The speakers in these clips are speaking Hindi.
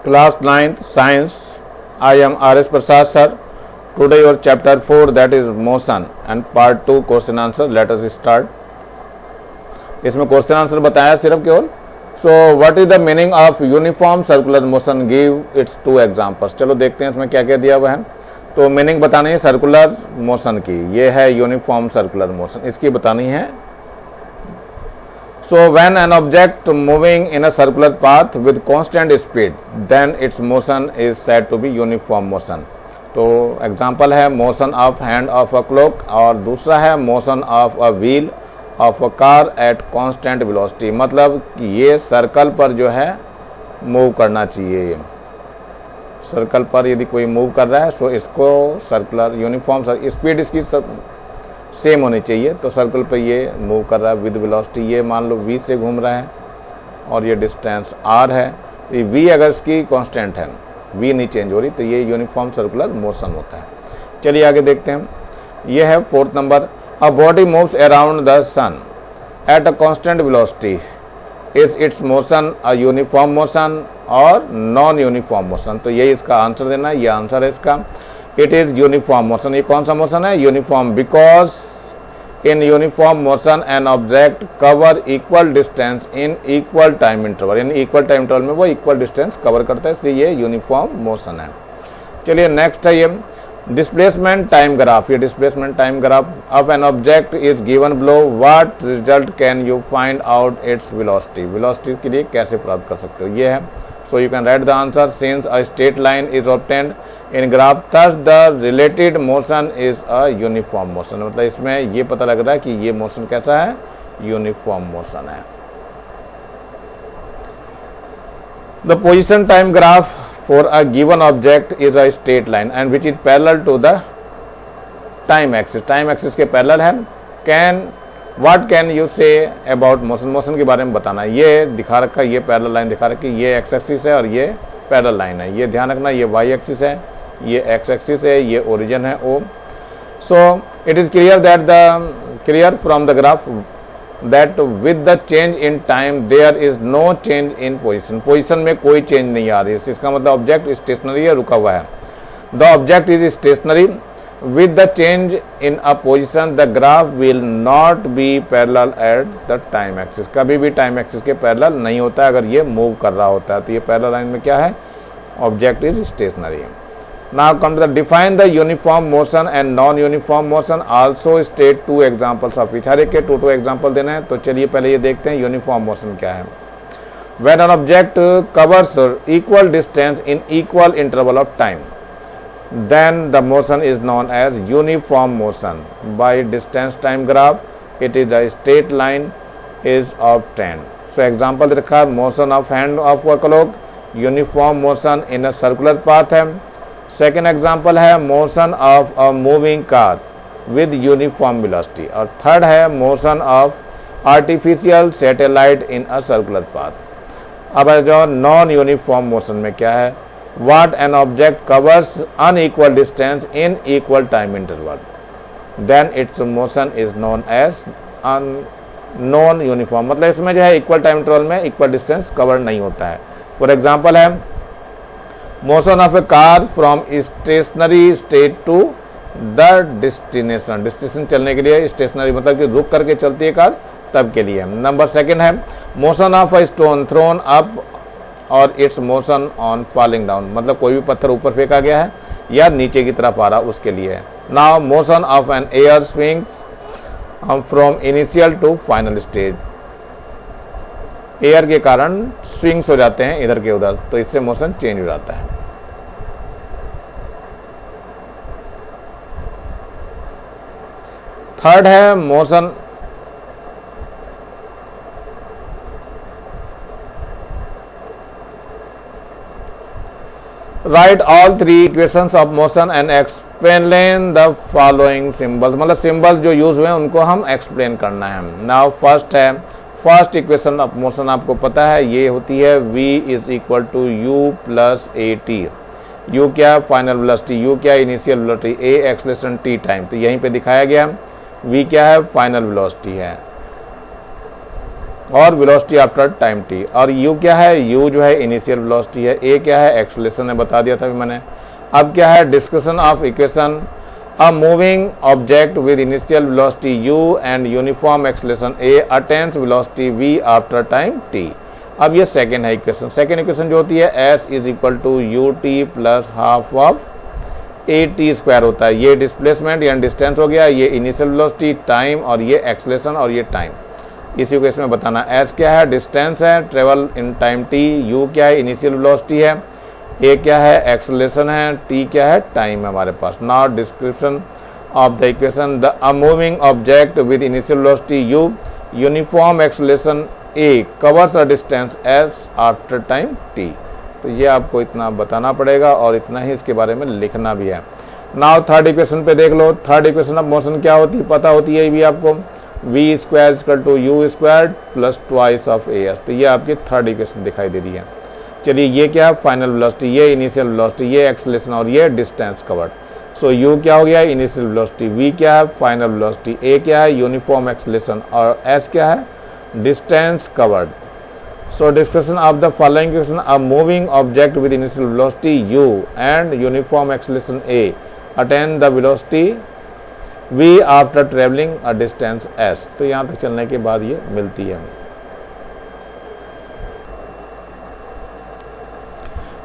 Class 9th Science. I am R.S. Prasad sir. Today your chapter 4, that is motion, and part 2 question answer. Let us start. इसमें क्वेश्चन आंसर बताया सिर्फ केवल. So what is the meaning of uniform circular motion, give its 2 examples. चलो देखते हैं इसमें क्या क्या दिया हुआ है. तो मीनिंग बतानी है सर्कुलर मोशन की. ये है यूनिफॉर्म सर्कुलर मोशन, इसकी बतानी है. So when an object moving in a circular path with constant speed, then its motion is said to be uniform motion. तो एग्जाम्पल है motion of hand of a clock, और दूसरा है motion of a wheel of a car at constant velocity. मतलब ये सर्कल पर जो है मूव करना चाहिए. सर्कल पर यदि कोई मूव कर रहा है तो इसको सर्कुलर यूनिफॉर्म स्पीड इसकी सेम होनी चाहिए. तो सर्कल पे ये मूव कर रहा है विद वेलोसिटी. ये मान लो v से घूम रहा है और ये डिस्टेंस r है. तो v अगर इसकी कांस्टेंट है, v नहीं चेंज हो रही, तो ये यूनिफॉर्म सर्कुलर मोशन होता है. चलिए आगे देखते हैं. ये है 4th number. A body moves around the sun at a constant velocity. Is its motion a uniform motion और नॉन यूनिफॉर्म मोशन. तो ये इसका आंसर देना है. ये आंसर है इसका. It is uniform motion. ये कौन सा मोशन है? Uniform. Because in uniform motion an object cover equal distance in equal time interval. यानी इक्वल टाइम इंटरवल में वो इक्वल डिस्टेंस कवर करता है, इसलिए ये यूनिफॉर्म मोशन है. चलिए नेक्स्ट है ये डिस्प्लेसमेंट टाइम ग्राफ. ये displacement time graph of an object is given below. What result can you find out its velocity. Velocity के लिए कैसे प्राप्त कर सकते हो, ये है. So you can right the answer. Since a straight line is obtained in graph, thus the related motion is a uniform motion. मतलब इसमें ये पता लग रहा है कि ये मोशन कैसा है? यूनिफॉर्म मोशन है. The position time graph for a given object is a straight line and which is parallel to the time axis. Time axis के पैरेलल है. What can you say about motion? Motion के बारे में बताना है. ये दिखा रखा है, ये पैरेलल लाइन दिखा रखी है. ये एक्स एक्सिस है और ये पैरेलल लाइन है. ये ध्यान रखना, ये वाई एक्सिस है, ये एक्स एक्सिस है, ये ओरिजिन है O. So it is clear from the graph that with the change in time there is no change in position. Position में कोई चेंज नहीं आ रही है. इसका मतलब ऑब्जेक्ट स्टेशनरी है, रुका हुआ है. The object is stationary with the change in a position. The graph will not be parallel at the time axis. कभी भी टाइम एक्सिस के पैरेलल नहीं होता है अगर ये मूव कर रहा होता है. तो ये पैरेलल लाइन में क्या है? Object is stationary. Now come to the define the uniform motion and non-uniform motion. Also state 2 examples of each. हर एक के 2 एग्जाम्पल देना है. तो चलिए पहले ये देखते हैं यूनिफॉर्म मोशन क्या है. When an object covers equal distance in equal interval of time, then the motion is known as uniform motion. By distance time graph, it is a straight line is obtained. So example रखा है motion of hand of a clock, uniform motion in a circular path है. सेकेंड एग्जाम्पल है motion of a moving car with uniform velocity. और थर्ड है motion of artificial satellite in a circular path. अब जो नॉन यूनिफॉर्म मोशन में क्या है? What an object covers unequal distance in equal time interval, then its motion is known as non uniform. मतलब इसमें जो है इक्वल टाइम इंटरवल में इक्वल डिस्टेंस कवर नहीं होता है. फॉर एग्जाम्पल है motion of a car from stationary state to the destination. Destination चलने के लिए स्टेशनरी मतलब कि रुक करके चलती है कार, तब के लिए. नंबर सेकंड है motion of a stone thrown up और its motion on falling down. मतलब कोई भी पत्थर ऊपर फेंका गया है या नीचे की तरफ आ रहा, उसके लिए. Now motion of an air swings from initial to final stage. Air के कारण स्विंग्स हो जाते हैं इधर के उधर, तो इससे मोशन चेंज हो जाता है. थर्ड है motion write all 3 equations of motion and explain the following symbols. मतलब सिंबल्स जो यूज हुए हैं उनको हम एक्सप्लेन करना है. नाउ फर्स्ट है फर्स्ट इक्वेशन ऑफ मोशन. आपको पता है ये होती है v is equal to u plus a t. u क्या? Final velocity. u क्या? Initial velocity. a acceleration t time. तो यहीं पे दिखाया गया v क्या है? फाइनल वेलोसिटी है. और वेलोसिटी आफ्टर टाइम टी। और u क्या है, u जो है इनिशियल वेलोसिटी है, a क्या है एक्सेलरेशन है, बता दिया था अभी मैंने। अब क्या है discussion of equation, a moving object with initial velocity u and uniform acceleration a attains velocity v after time t। अब ये सेकेंड है इक्वेशन। सेकेंड इक्वेशन जो होती है s is equal to u t plus half of a t square होता है। ये डिस्प्लेसमेंट या डिस्टेंस हो गया, ये इनिशियल वेलोसिटी टाइम, और ये एक्सेलरेशन और ये टाइम। इसी को इसमें बताना, s क्या है डिस्टेंस है travel in time t, u क्या है इनिशियल वेलोसिटी है, a क्या है एक्सेलरेशन है, t क्या है टाइम है हमारे पास। Now description of the equation, the a moving object with initial velocity u, uniform acceleration a covers a distance s after time t। तो ये आपको इतना बताना पड़ेगा और इतना ही इसके बारे में लिखना भी है। नाउ थर्ड इक्वेशन पे देख लो। थर्ड इक्वेशन ऑफ मोशन क्या होती है, पता होती है भी आपको, v square equal to u square plus twice of a s. तो ये आपकी थर्ड इक्वेशन दिखाई दे रही है। चलिए ये क्या है फाइनल वेलोसिटी, ये इनिशियल वेलोसिटी, ये एक्सेलरेशन और ये डिस्टेंस कवर्ड। सो u क्या हो गया इनिशियल वेलोसिटी, v क्या है फाइनल वेलोसिटी, a क्या है यूनिफॉर्म एक्सेलरेशन और s क्या है distance covered. So description of the following equation, a moving object with initial velocity u and uniform acceleration a attain the velocity v after traveling a distance s। तो यहाँ तक चलने के बाद ये मिलती है।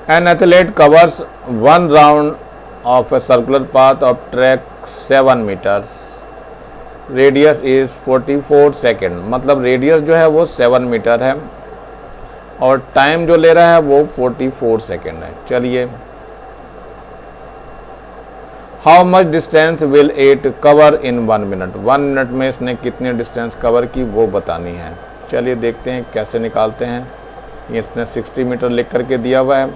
An athlete covers one round of a circular path of track 7 meters. Radius is 44 second, मतलब रेडियस जो है वो 7 मीटर है और टाइम जो ले रहा है वो 44 सेकेंड है। चलिए, how much distance will it cover in 1 minute, 1 minute में इसने कितनी डिस्टेंस कवर की वो बतानी है। चलिए देखते हैं कैसे निकालते हैं। ये इसने 60 मीटर लिख करके दिया हुआ है,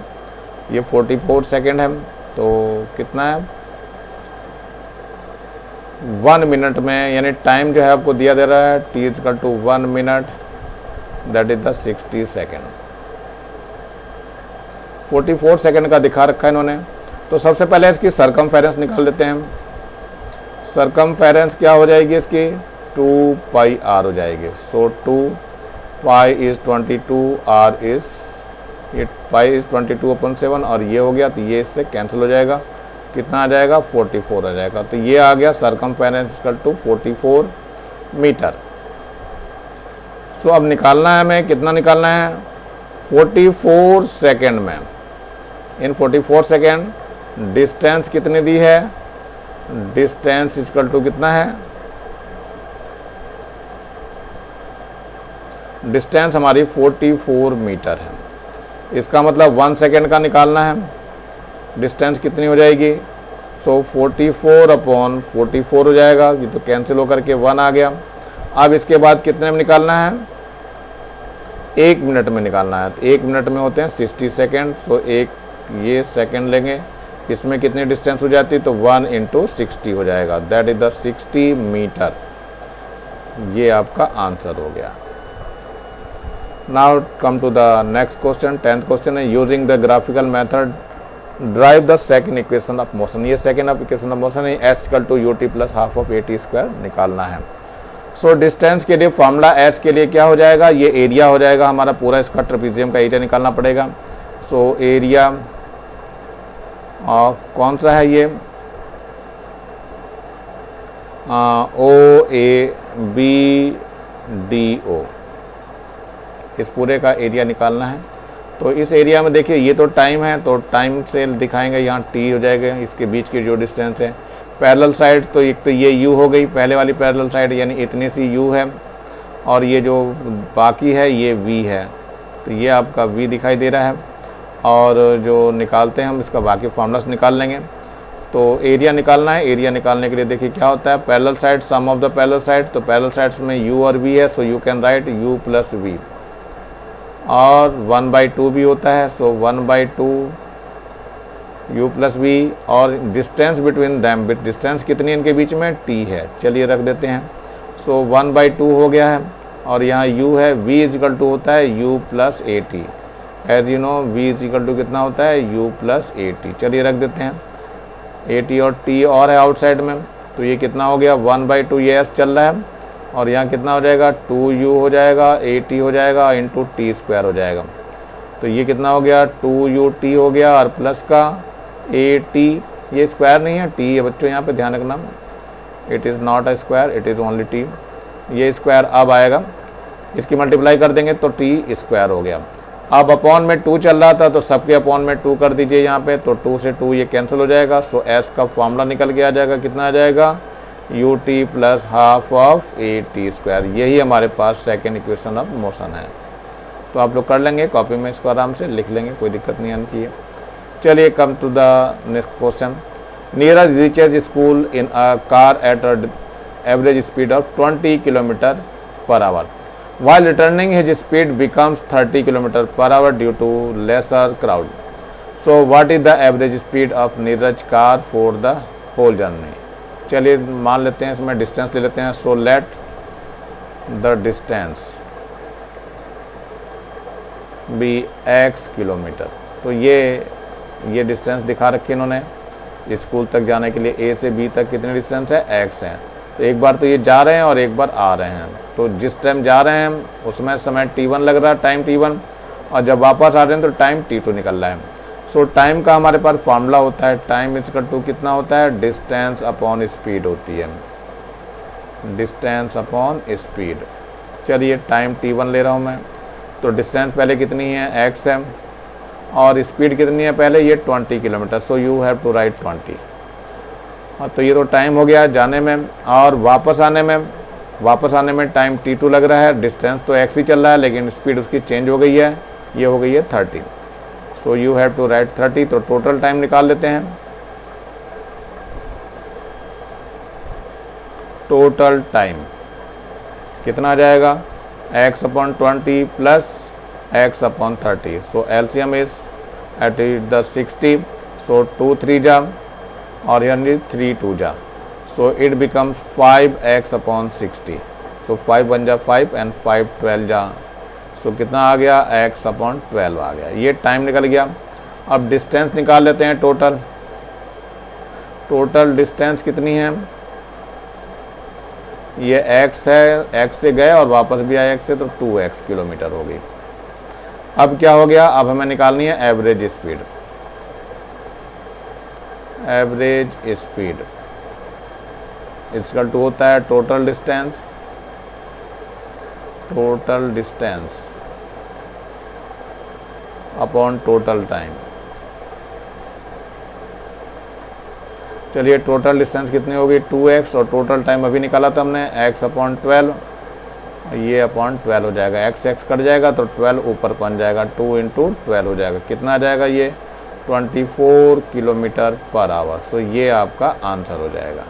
ये 44 सेकेंड है, तो कितना है 1 मिनट में, यानी टाइम जो है आपको दिया दे रहा है t is equal to 1 minute, that is the 60 second. 44 second का दिखा रखा है इन्होंने। तो सबसे पहले इसकी सरकमफेरेंस निकाल लेते हैं। सरकमफेरेंस क्या हो जाएगी इसकी 2 पाई r हो जाएगी। सो 2 पाई इज 22, r इज ये पाई इज 22/7 और ये हो गया, तो ये इससे कैंसिल हो जाएगा। कितना आ जाएगा 44 आ जाएगा। तो ये आ गया सरकमफेरेंस इक्वल टू 44 मीटर। तो अब निकालना है हमें, कितना निकालना है 44 सेकेंड में। इन 44 सेकेंड डिस्टेंस कितनी दी है, डिस्टेंस इक्वल टू कितना है, डिस्टेंस हमारी 44 मीटर है। इसका मतलब 1 सेकेंड का निकालना है, डिस्टेंस कितनी हो जाएगी, सो 44/44 हो जाएगा। ये तो कैंसिल होकर के 1 आ गया। अब इसके बाद कितने में निकालना है, 1 मिनट में निकालना है। तो 1 मिनट में होते हैं 60 सेकेंड, तो एक ये सेकेंड लेंगे, इसमें कितनी डिस्टेंस हो जाती है, तो 1 × 60 हो जाएगा, दैट इज द 60 मीटर। ये आपका आंसर हो गया। Now come to the next question, 10th question है, using the graphical method derive the second equation of motion. ये सेकेंड इक्वेशन ऑफ मोशन है, s equal to ut plus half of at square निकालना है। सो डिस्टेंस के लिए फॉर्मूला s के लिए क्या हो जाएगा, ये एरिया हो जाएगा हमारा पूरा, इसका ट्रेपेजियम का एरिया निकालना पड़ेगा। सो एरिया कौन सा है ये, OABDO, इस पूरे का एरिया निकालना है। तो इस एरिया में देखिए ये तो टाइम है, तो टाइम से दिखाएंगे, यहाँ t हो जाएगा, इसके बीच की जो डिस्टेंस है। पैरेलल साइड तो एक तो ये u हो गई, पहले वाली पैरेलल साइड, यानी इतनी सी u है, और ये जो बाकी है ये v है, तो ये आपका v दिखाई दे रहा है। और जो निकालते हैं हम इसका बाकी फॉर्मूलास निकाल लेंगे। तो एरिया निकालना है, एरिया निकालने के लिए देखिए क्या होता है, parallel side sum of the parallel side, तो पैरेलल साइड्स में u और v है, so you can write u plus v, और 1/2 भी होता है, सो 1/2 u प्लस v, और डिस्टेंस बिटवीन दैम, डिस्टेंस कितनी इनके बीच में t है, चलिए रख देते हैं। सो 1/2 हो गया है, और यहाँ u है, v इज इक्वल टू होता है u plus at, as you know v is equal to कितना होता है u प्लस at, चलिए रख देते हैं। at और t और है आउटसाइड में, तो ये कितना हो गया 1/2, ये s चल रहा है, और यहाँ कितना हो जाएगा 2u हो जाएगा, at हो जाएगा इंटू टी स्क्वायर हो जाएगा। तो ये कितना हो गया 2ut हो गया और प्लस का at, ये स्क्वायर नहीं है t है बच्चों, यहाँ पे ध्यान रखना, it is not a square, it is only t। ये स्क्वायर अब आएगा, इसकी मल्टीप्लाई कर देंगे तो t स्क्वायर हो गया। अब अपॉन में 2 चल रहा था तो सबके अपॉन में 2 कर दीजिए यहाँ पे, तो 2 से 2 ये कैंसिल हो जाएगा। सो s का फॉर्मूला निकल के आ जाएगा, कितना आ जाएगा ut plus half of at square. यही हमारे पास सेकेंड इक्वेशन ऑफ मोशन है। तो आप लोग कर लेंगे, कॉपी में इसको आराम से लिख लेंगे, कोई दिक्कत नहीं आनी चाहिए। चलिए come to the next question. Neeraj reaches school in a car at average speed of 20 kilometre per hour, while returning his speed becomes 30 km per hour due to lesser crowd. So what is the average speed of Neeraj car for the whole journey? चलिए मान लेते हैं इसमें डिस्टेंस ले लेते हैं। So let the distance be x kilometre. तो ये डिस्टेंस दिखा रखी इन्होंने, स्कूल तक जाने के लिए a से b तक कितनी डिस्टेंस है x है। तो एक बार तो ये जा रहे हैं और एक बार आ रहे हैं, तो जिस टाइम जा रहे हैं उसमें समय t1 लग रहा है, टाइम t1, और जब वापस आ रहे हैं तो टाइम t2 निकल रहा है। सो टाइम का हमारे पास फॉर्मूला होता है, टाइम इक्वल टू कितना होता है, डिस्टेंस अपॉन स्पीड होती है, डिस्टेंस अपॉन स्पीड। चलिए टाइम t1 ले रहा हूँ मैं, तो डिस्टेंस पहले कितनी है x है और स्पीड कितनी है पहले, ये 20 kilometre. So you have to write 20। तो ये तो टाइम हो गया जाने में, और वापस आने में टाइम t2 लग रहा है, डिस्टेंस तो x ही चल रहा है लेकिन स्पीड उसकी चेंज हो गई है, ये हो गई है 30। So you have to write 30। तो टोटल टाइम निकाल लेते हैं। टोटल टाइम कितना आ जाएगा, x upon 20 plus x upon 30। So LCM is at the 60। सो 2 3 जा और यानी 3 2 जा, so it becomes 5x upon 60। सो 5 बन जा 5 एंड 5 12 जा, सो कितना आ गया x अपॉन 12 आ गया। ये टाइम निकल गया। अब डिस्टेंस निकाल लेते हैं। टोटल डिस्टेंस कितनी है, ये x है, x से गए और वापस भी आए x से, तो 2x किलोमीटर हो गई। अब क्या हो गया, अब हमें निकालनी है average speed. Average speed equal to होता है total distance upon total time. चलिए टोटल डिस्टेंस कितनी होगी 2x, और टोटल टाइम अभी निकाला था हमने x अपॉन 12, ये अपॉन 12 हो जाएगा, x कट जाएगा तो 12 ऊपर बन जाएगा, 2 इंटू 12 हो जाएगा, कितना आ जाएगा ये 24 किलोमीटर पर आवर। सो ये आपका आंसर हो जाएगा।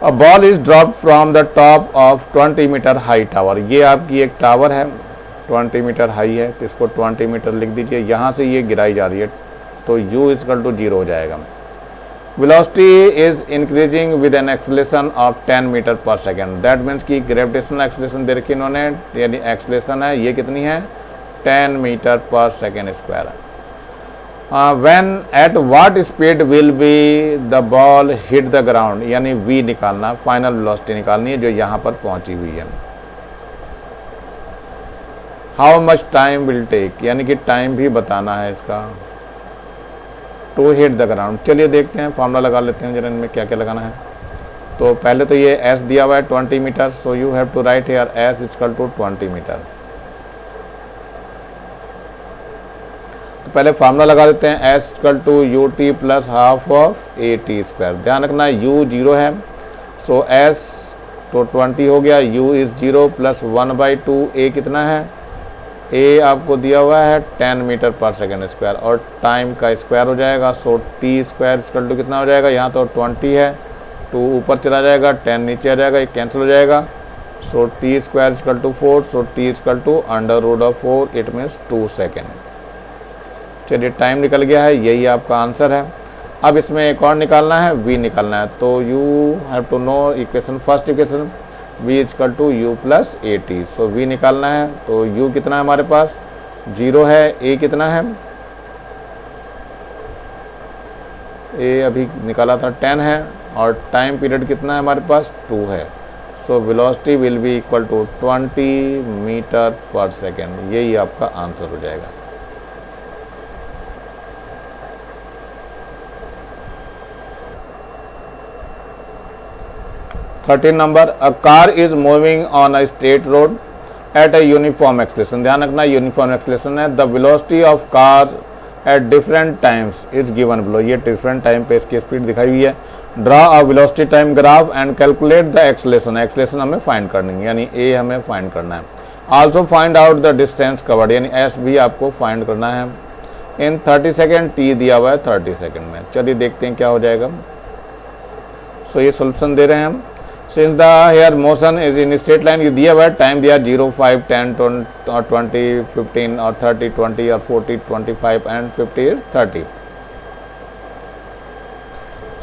A ball is dropped from the top of 20 metre high tower. ये आपकी एक टावर है, 20 मीटर हाई है, तो इसको 20 मीटर लिख दीजिए। यहाँ से ये गिराई जा रही है, तो u इक्वल टू 0 हो जाएगा। Velocity is increasing with an acceleration of 10 metre per second. That means की ग्रेविटेशनल एक्सेलरेशन दे रखी इन्होंने, यानी एक्सेलरेशन है, ये कितनी है 10 metre per second square. When at what speed will be the ball hit the ground, यानी v निकालना, फाइनल वेलोसिटी निकालनी है जो यहाँ पर पहुंची हुई है। How much time will take, यानी कि टाइम भी बताना है इसका, टू हिट द ग्राउंड। चलिए देखते हैं, फॉर्मूला लगा लेते हैं जरा, इनमें क्या क्या लगाना है। तो पहले तो ये s दिया हुआ है 20 metre, so you have to write here s equal to 20 metre. तो पहले फार्मूला लगा देते हैं, s equal to ut plus half of at square. ध्यान रखना u 0 है, सो s तो 20 हो गया, u इज 0 प्लस 1/2, a कितना है, a आपको दिया हुआ है 10 मीटर पर सेकेंड स्क्वायर, और टाइम का स्क्वायर हो जाएगा। सो t स्क्वायर इक्वल टू कितना हो जाएगा, यहाँ तो 20 है, 2 ऊपर चला जाएगा, 10 नीचे आ जाएगा, ये कैंसिल हो जाएगा। सो t square equal to 4, so t equal to √4, it means 2 second. चलिए टाइम निकल गया है, यही आपका आंसर है। अब इसमें एक और निकालना है, v निकालना है, तो you have to know equation, first equation v equal to u plus at। So v निकालना है, तो u कितना है हमारे पास 0 है, a कितना है, a अभी निकाला था 10 है, और टाइम पीरियड कितना है हमारे पास 2 है। सो velocity will be equal to 20 metre per second. यही आपका आंसर हो जाएगा। Thirteen number, a car is moving on a straight road at a uniform acceleration. ध्यान रखना यूनिफॉर्म एक्सलेशन है। The velocity of car at different times is given below. ये डिफरेंट टाइम पे इसकी स्पीड दिखाई हुई है। Draw a velocity time graph and calculate the acceleration. Acceleration हमें फाइंड करनी है, यानी ए हमें फाइंड करना है। Also find out the distance covered, यानी एस भी आपको फाइंड करना है। इन 30 सेकेंड, टी दिया हुआ है 30 सेकेंड में। चलिए देखते हैं क्या हो जाएगा। सो ये सोल्यूशन दे रहे हैं हम। Since the hair motion is in straight line, ये दिया हुआ है टाइम दिया 0, 5, 10 और 20, 15 और 30, 20 और 40, 25 and 50 is 30.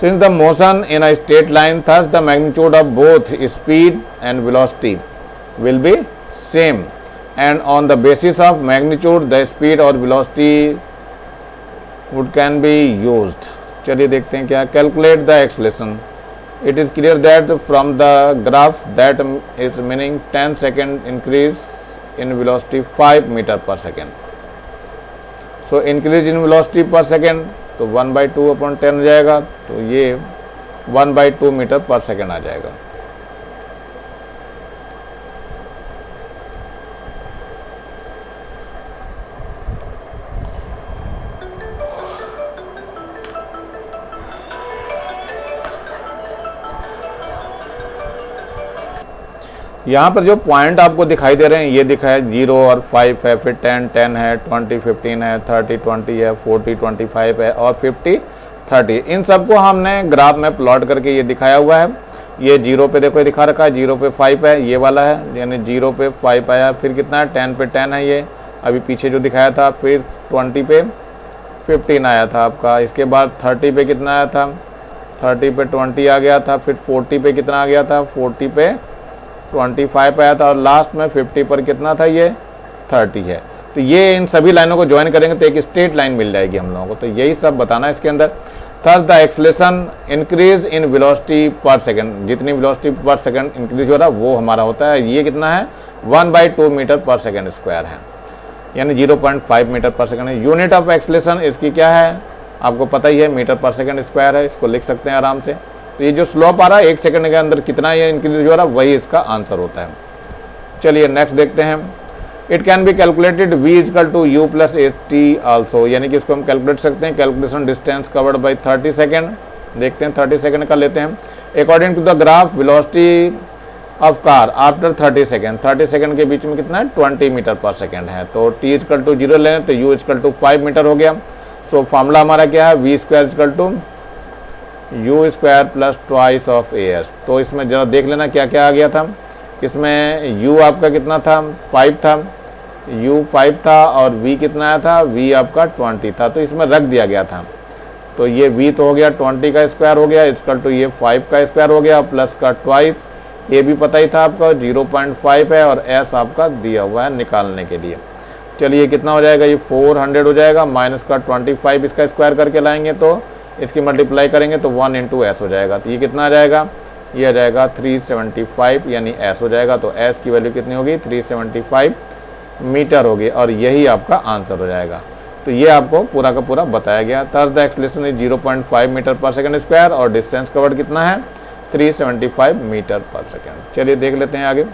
Since the motion in a straight line, thus the magnitude of both speed and velocity will be same, and on the basis of magnitude the speed or velocity would can be used. चलिए देखते हैं क्या। Calculate the acceleration. It is clear that from the graph that is meaning 10 second increase in velocity 5 meter per second. So increase in velocity per second तो 1/2 upon 10 हो जाएगा, तो ये 1/2 मीटर पर सेकेंड आ जाएगा। यहाँ पर जो पॉइंट आपको दिखाई दे रहे हैं ये दिखा है 0 और 5 है, फिर 10, 10 है, 20, 15 है, 30, 20 है, 40, 25 है और 50, 30। इन सबको हमने ग्राफ में प्लॉट करके ये दिखाया हुआ है। ये 0 पे देखो ये दिखा रखा है, 0 पे 5 है, ये वाला है, यानी 0 पे 5 आया, फिर कितना है 10 पे 10 है, ये अभी पीछे जो दिखाया था, फिर 20 पे 15 आया था आपका, इसके बाद 30 पे कितना आया था, 30 पे 20 आ गया था, फिर 40 पे कितना आ गया था, 40 पे 25 आया था, और लास्ट में 50 पर कितना था, ये 30 है। तो ये इन सभी लाइनों को ज्वाइन करेंगे तो एक स्ट्रेट लाइन मिल जाएगी हम लोगों को। तो यही सब बताना है इसके अंदर। Third, the acceleration increase in velocity पर सेकंड, जितनी वेलोसिटी पर सेकंड इंक्रीज हो रहा है वो हमारा होता है, ये कितना है 1/2 मीटर पर सेकंड स्क्वायर है, यानी 0.5 मीटर पर सेकंड है। यूनिट ऑफ एक्सेलरेशन इसकी क्या है आपको पता ही है, मीटर पर सेकंड स्क्वायर है, इसको लिख सकते हैं आराम से। तो ये जो स्लोप आ रहा है 1 सेकंड के अंदर कितना ये इंक्रीज हो रहा है वही इसका आंसर होता है। चलिए नेक्स्ट देखते हैं। It can be calculated v equal to u plus ht also, यानी कि इसको हम कैलकुलेट सकते हैं। Calculation distance covered by 30 second, देखते हैं 30 सेकेंड का लेते हैं। According to the graph velocity of car after 30 second, 30 second के बीच में कितना है 20 मीटर पर सेकेंड है। तो t इक्वल टू 0 लें तो u इक्वल टू 5 मीटर हो गया। सो फॉर्मूला हमारा क्या है, v square equal to u square plus twice of as। तो इसमें जरा देख लेना क्या क्या आ गया था। इसमें u आपका कितना था 5 था, u 5 था, और v कितना आया था, v आपका 20 था, तो इसमें रख दिया गया था। तो ये v तो हो गया 20 का स्क्वायर हो गया, इक्वल टू ये 5 का स्क्वायर हो गया, प्लस का ट्वाइस, ये भी पता ही था आपका 0.5 है, और s आपका दिया हुआ है निकालने के लिए। चलिए कितना हो जाएगा, ये 400 हो जाएगा, माइनस का 25 इसका स्क्वायर करके लाएंगे तो इसकी मल्टीप्लाई करेंगे तो 1 इंटू एस हो जाएगा। तो ये कितना आ जाएगा, ये आ जाएगा 375, यानी s हो जाएगा। तो s की वैल्यू कितनी होगी 375 मीटर होगी, और यही आपका आंसर हो जाएगा। तो ये आपको पूरा का पूरा बताया गया। Third the acceleration is 0.5 metre per second square, और डिस्टेंस कवर्ड कितना है 375 मीटर पर सेकंड। चलिए देख लेते हैं आगे।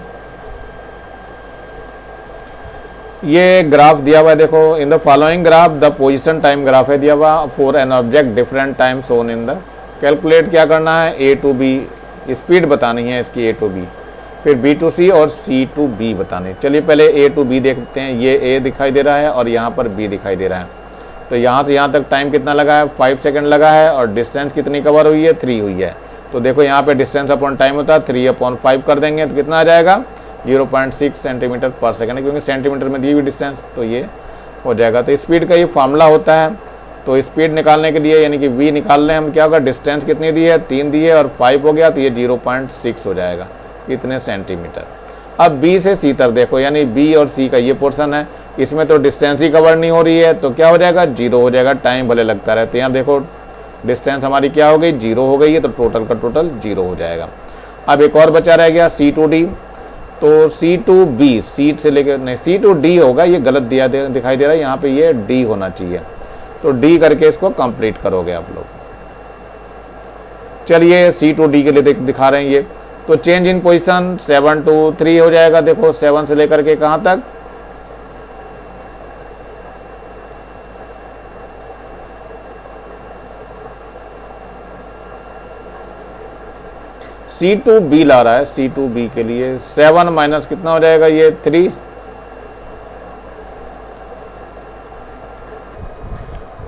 ये ग्राफ दिया हुआ है, देखो in the following graph the position time graph है दिया हुआ for an object different time shown in the. Calculate क्या करना है, A to B स्पीड बतानी है इसकी, A to B, फिर B to C और C to B बतानी है। चलिए पहले A to B देखते हैं। ये A दिखाई दे रहा है और यहाँ पर B दिखाई दे रहा है। तो यहाँ से यहाँ तक टाइम कितना लगा है 5 सेकंड लगा है, और डिस्टेंस कितनी कवर हुई है 3 हुई है। तो देखो यहाँ पे डिस्टेंस अपॉन टाइम होता है, 3/5 कर देंगे तो कितना आ जाएगा 0.6 सेंटीमीटर पर सेकंड, क्योंकि सेंटीमीटर में दी हुई डिस्टेंस, तो ये हो जाएगा। तो स्पीड का ये फार्मूला होता है। तो स्पीड निकालने के लिए यानी कि v निकाल लें हम, क्या होगा डिस्टेंस कितनी दी है 3 दी है, और 5 हो गया तो ये 0.6 हो जाएगा, इतने सेंटीमीटर। अब B से C तक देखो, यानी B और C का ये पोर्शन है, इसमें तो डिस्टेंस ही कवर नहीं हो रही है, तो क्या हो जाएगा 0 हो जाएगा, टाइम भले लगता रहता है। यहाँ देखो डिस्टेंस हमारी क्या हो गई, 0 हो गई है, तो टोटल का टोटल 0 हो जाएगा। अब एक और बचा रह गया C2D, तो C2B, सी से लेकर नहीं C2D होगा, ये गलत दिखाई दे रहा है, यहाँ पे ये D होना चाहिए, तो D करके इसको कंप्लीट करोगे आप लोग। चलिए C2D के लिए दिखा रहे हैं ये, तो चेंज इन पोजीशन 7 to 3 हो जाएगा। देखो 7 से लेकर के कहां तक, C2B ला रहा है, C2B के लिए 7 माइनस कितना हो जाएगा, ये 3।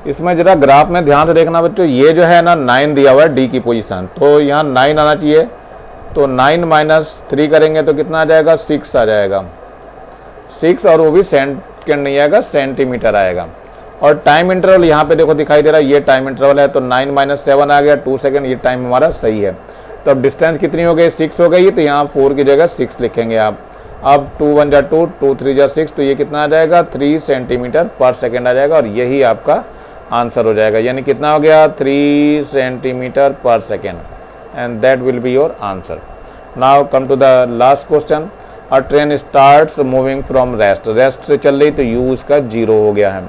इसमें जरा ग्राफ में ध्यान से देखना बच्चों, ये जो है ना 9 दिया हुआ है D की पोजीशन, तो यहाँ 9 आना चाहिए, तो 9 माइनस 3 करेंगे तो कितना आ जाएगा, 6 आ जाएगा, 6, और वो भी सेकंड नहीं आएगा, सेंटीमीटर आएगा। और टाइम इंटरवल यहाँ पे देखो दिखाई दे रहा है, ये टाइम इंटरवल है, तो 9 माइनस 7 आ गया, 2 सेकंड, ये टाइम हमारा सही है। तो अब डिस्टेंस कितनी हो गई, 6 हो गई, तो यहाँ 4 की जगह 6 लिखेंगे आप। अब 2 1 जा 2, 2 3 जा 6, तो ये कितना आ जाएगा, 3 सेंटीमीटर पर सेकेंड आ जाएगा, और यही आपका आंसर हो जाएगा। यानी कितना हो गया, 3 सेंटीमीटर पर second, and that will be your answer. Now come to the last question. A train starts moving from rest से चल रही, तो u इसका 0 हो गया है,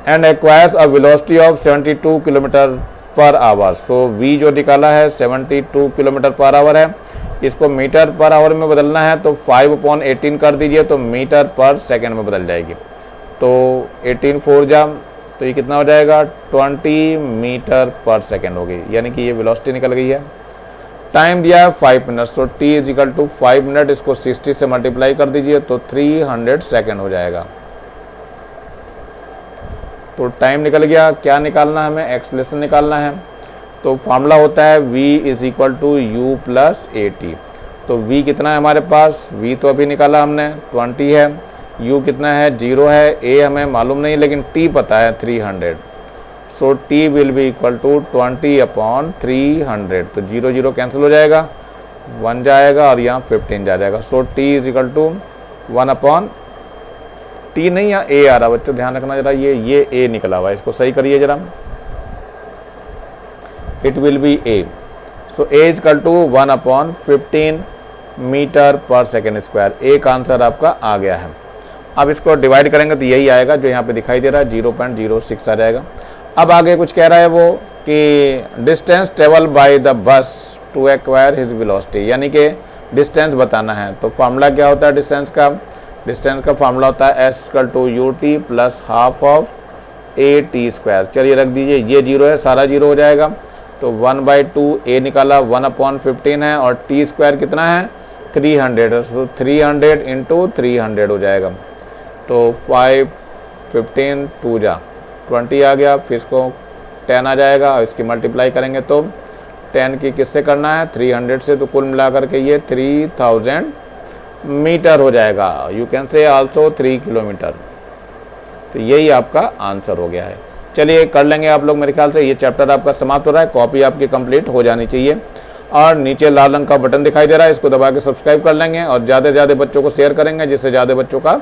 and acquires a velocity of 72 kilometre per our. So v जो निकाला है 72 किलोमीटर पर आवर है, इसको मीटर पर आवर में बदलना है, तो 5/18 कर दीजिए, तो मीटर पर सेकेंड में बदल जाएगी, तो 18 4 जा, तो ये कितना हो जाएगा, 20 मीटर पर सेकेंड हो गई, यानी कि ये वेलोसिटी निकल गई है। टाइम दिया है 5 मिनट, तो t is equal to 5 minute, इसको 60 से मल्टीप्लाई कर दीजिए, तो 300 सेकेंड हो जाएगा। तो टाइम निकल गया। क्या निकालना है हमें, एक्सेलरेशन निकालना है, तो फॉर्मूला होता है v is equal to u plus AT। तो v कितना है हमारे पास, v तो अभी निकाला हमने 20 है, u कितना है 0 है, a हमें मालूम नहीं लेकिन t पता है 300, सो t will be equal to 20/300। तो 0 0 कैंसिल हो जाएगा, 1 जाएगा और यहाँ 15 जाएगा, सो t is equal to 1/t नहीं, यहाँ a आ रहा बच्चों, ध्यान रखना जरा, ये a निकला हुआ है, इसको सही करिए जरा, इट विल बी a। सो a is equal to 1/15 metre per second square. a का आंसर आपका आ गया है। अब इसको डिवाइड करेंगे तो यही आएगा जो यहाँ पे दिखाई दे रहा है, 0.06 आ जाएगा। अब आगे कुछ कह रहा है वो कि distance travel by the bus to acquire his velocity, यानी कि डिस्टेंस बताना है। तो फॉर्मूला क्या होता है डिस्टेंस का, डिस्टेंस का फॉर्मूला होता है s equal to ut plus half of AT square. चलिए रख दीजिए, ये 0 है, सारा 0 हो जाएगा, तो 1/2 a निकाला, 1/15 है, और t स्क्वायर कितना है 300, तो 300 इंटू 300 हो जाएगा, तो 5 15 2 जा 20 आ गया, फिर इसको 10 आ जाएगा, और इसकी मल्टीप्लाई करेंगे तो 10 की किससे करना है 300 से, तो कुल मिलाकर के ये 3000 मीटर हो जाएगा। You can say also 3 kilometre. तो यही आपका आंसर हो गया है। चलिए कर लेंगे आप लोग, मेरे ख्याल से ये चैप्टर आपका समाप्त हो रहा है, कॉपी आपकी कंप्लीट हो जानी चाहिए। और नीचे लाल रंग का बटन दिखाई दे रहा है, इसको दबा के सब्सक्राइब कर लेंगे और ज़्यादा से ज़्यादा बच्चों को शेयर करेंगे, जिससे ज़्यादा बच्चों का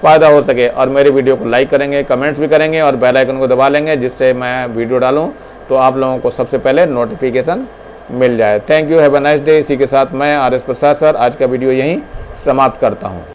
फायदा हो सके। और मेरे वीडियो को लाइक करेंगे, कमेंट्स भी करेंगे, और बेल आइकन को दबा लेंगे, जिससे मैं वीडियो डालूं तो आप लोगों को सबसे पहले नोटिफिकेशन मिल जाए। Thank you, have a nice day. इसी के साथ मैं RS प्रसाद सर आज का वीडियो यहीं समाप्त करता हूँ।